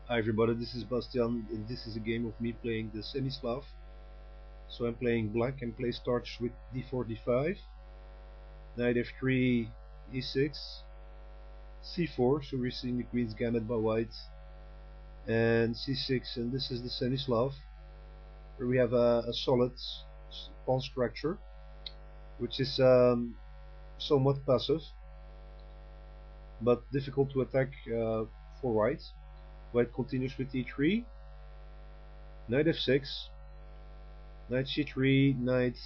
Hi everybody, this is Bastiaan, and this is a game of me playing the semi-slav. So I'm playing black, and play starts with d4, d5, knight f3, e6, c4, so we're seeing the queen's gambit by white, and c6, and this is the semi-slav, where we have a solid pawn structure, which is somewhat passive, but difficult to attack for white. White continues with e3, knight f6, knight c3, knight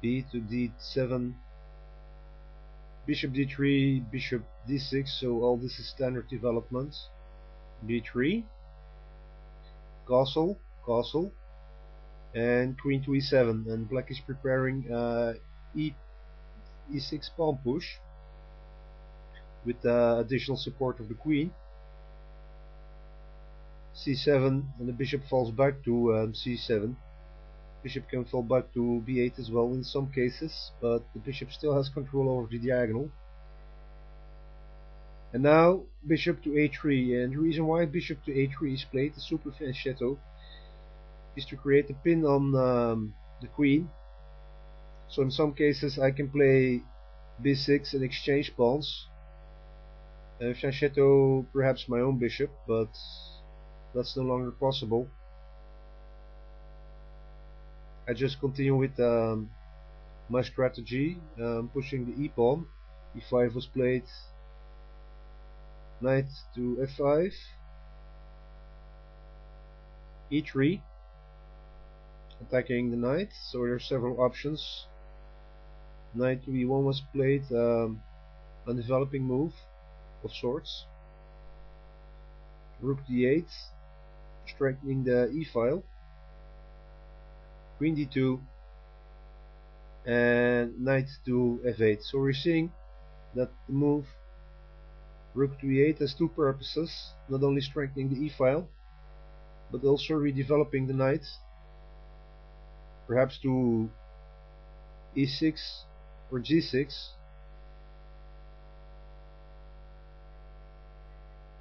b to d7, bishop d3, bishop d6, so all this is standard development. d3, castle, castle, and queen to e7, and black is preparing e6 pawn push with additional support of the queen. c7, and the bishop falls back to c7. Bishop can fall back to b8 as well in some cases, but the bishop still has control over the diagonal. And now bishop to a3, and the reason why bishop to a3 is played, the super fianchetto, is to create a pin on the queen. So in some cases I can play b6 and exchange pawns. Fianchetto perhaps my own bishop, but that's no longer possible. I just continue with my strategy, pushing the e-pawn. e5 was played, knight to f5, e3, attacking the knight, so there are several options. Knight to e1 was played, a developing move of sorts. Rook d8, strengthening the e-file. Queen d2, and knight to f8. So we're seeing that the move rook to e8 has two purposes, not only strengthening the e-file, but also redeveloping the knight, perhaps to e6 or g6.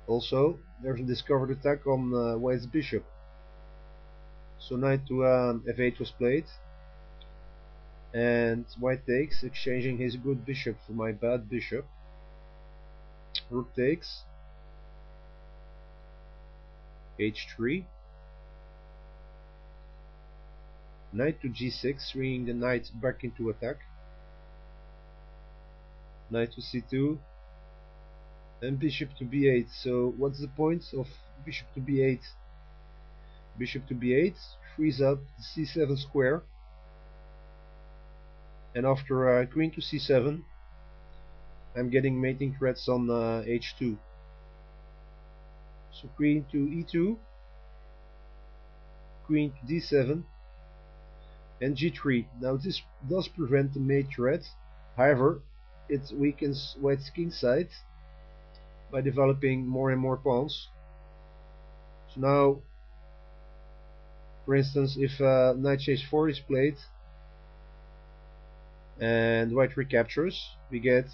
Also, there's a discovered attack on white's bishop. So knight to f8 was played, and white takes, exchanging his good bishop for my bad bishop. Rook takes, h3, knight to g6, swinging the knight back into attack. Knight to c2, and bishop to b8. So what's the point of bishop to b8? Bishop to b8 frees up the c7 square, and after queen to c7 I'm getting mating threats on h2. So queen to e2, queen to d7, and g3. Now this does prevent the mate threat, however it weakens white's king side by developing more and more pawns. So now, for instance, if knight chase 4 is played and white recaptures, we get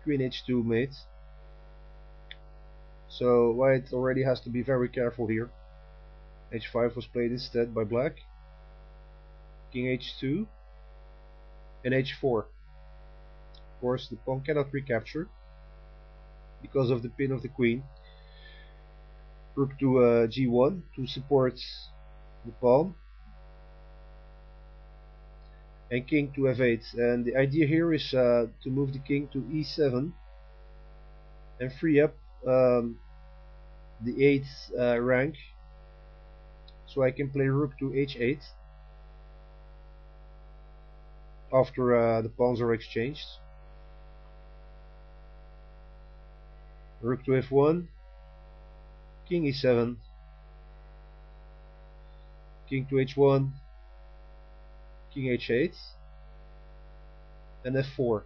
queen h2 mate. So white already has to be very careful here. h5 was played instead by black. King h2 and h4. Of course, the pawn cannot recapture because of the pin of the queen. Rook to g1 to support the pawn, and king to f8. And the idea here is to move the king to e7 and free up the 8th rank, so I can play rook to h8 after the pawns are exchanged. Rook to f1, king e7, king to h1, king h8, and f4.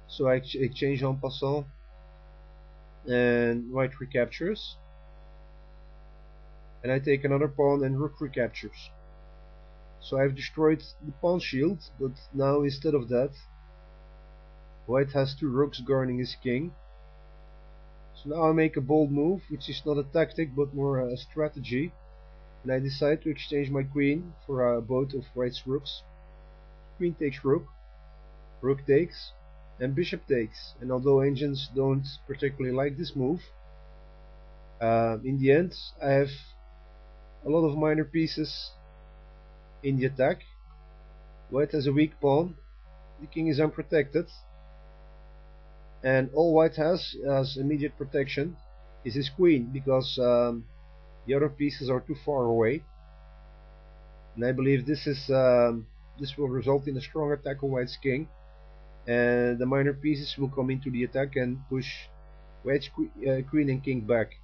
So I exchange en passant, and white recaptures, and I take another pawn and rook recaptures. So I've destroyed the pawn shield, but now instead of that, white has two rooks guarding his king, So now I make a bold move, which is not a tactic but more a strategy, and I decide to exchange my queen for both of white's rooks. Queen takes rook, rook takes, and bishop takes. And although ancients don't particularly like this move, in the end I have a lot of minor pieces in the attack. White has a weak pawn, the king is unprotected, and all white has as immediate protection is his queen, because the other pieces are too far away. And I believe this will result in a strong attack on white's king, and the minor pieces will come into the attack and push white's queen and king back,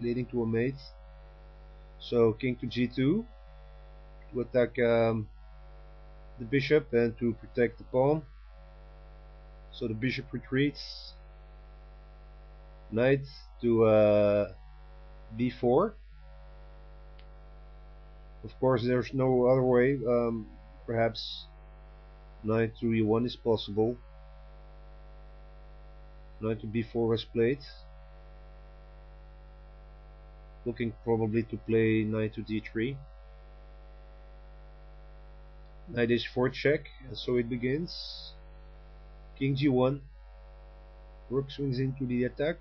leading to a mate. So king to g2 to attack the bishop and to protect the pawn. So the bishop retreats, knight to b4. Of course there's no other way, perhaps knight to e1 is possible. Knight to b4 was played, looking probably to play knight to d3. Knight h4 check, and so it begins. King g1, rook swings into the attack.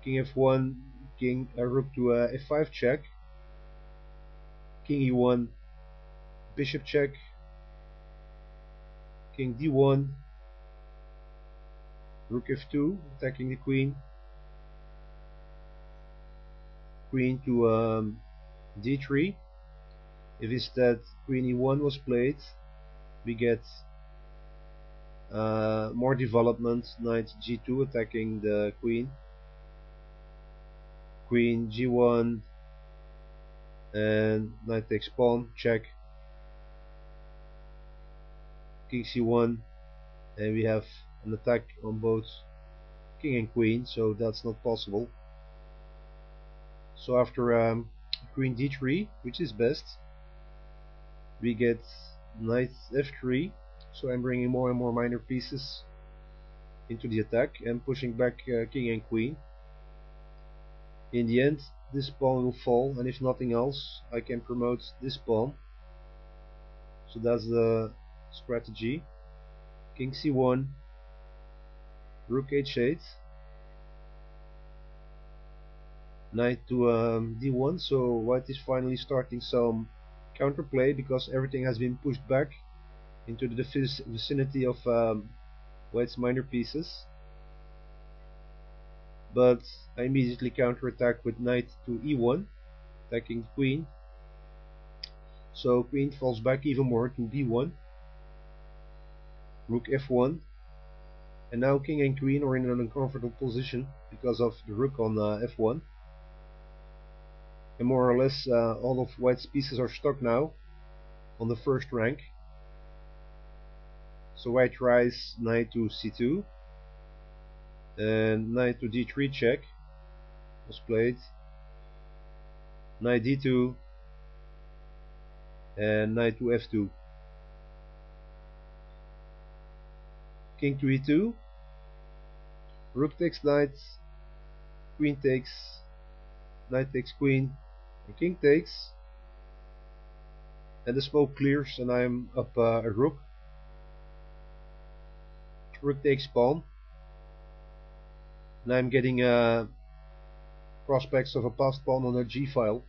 King f1, rook to f5 check. King e1, bishop check. King d1, rook f2, attacking the queen. Queen to d3. If instead queen e1 was played, we get more development. Knight g2 attacking the queen. Queen g1 and knight takes pawn, check. King c1, and we have an attack on both king and queen, so that's not possible. So after queen d3, which is best, we get knight f3. So I'm bringing more and more minor pieces into the attack and pushing back king and queen. In the end, this pawn will fall, and if nothing else, I can promote this pawn. So that's the strategy. King c1, rook h8, knight to d1. So white is finally starting some counterplay, because everything has been pushed back into the vicinity of white's minor pieces. But I immediately counterattack with knight to e1, attacking the queen. So queen falls back even more to b1, rook f1, and now king and queen are in an uncomfortable position because of the rook on f1. And more or less all of white's pieces are stuck now on the first rank. So white tries knight to c2, and knight to d3 check was played. Knight d2 and knight to f2. King to e2, rook takes knight, queen takes, knight takes queen, and king takes, and the smoke clears and I'm up a rook. Rook takes pawn, and I'm getting prospects of a passed pawn on a g file.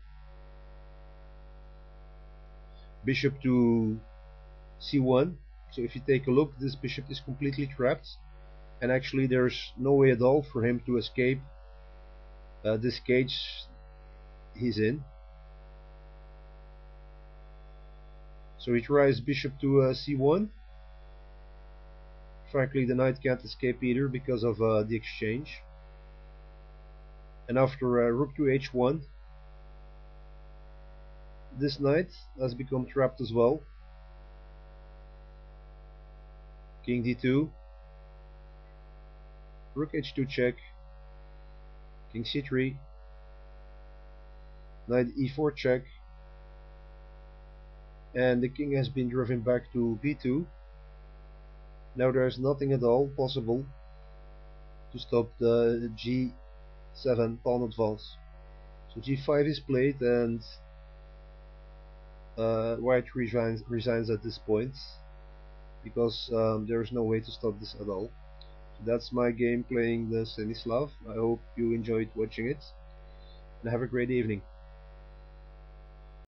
Bishop to c1. So if you take a look, this bishop is completely trapped, and actually there's no way at all for him to escape this cage he's in. So he tries bishop to c1. Frankly, the knight can't escape either because of the exchange. And after rook to h1, this knight has become trapped as well. King d2, rook h2 check, king c3, knight e4 check, and the king has been driven back to b2. Now there is nothing at all possible to stop the g 7 pawn advance. So g5 is played, and white resigns at this point because there is no way to stop this at all. So that's my game playing the semi-Slav. I hope you enjoyed watching it, and have a great evening.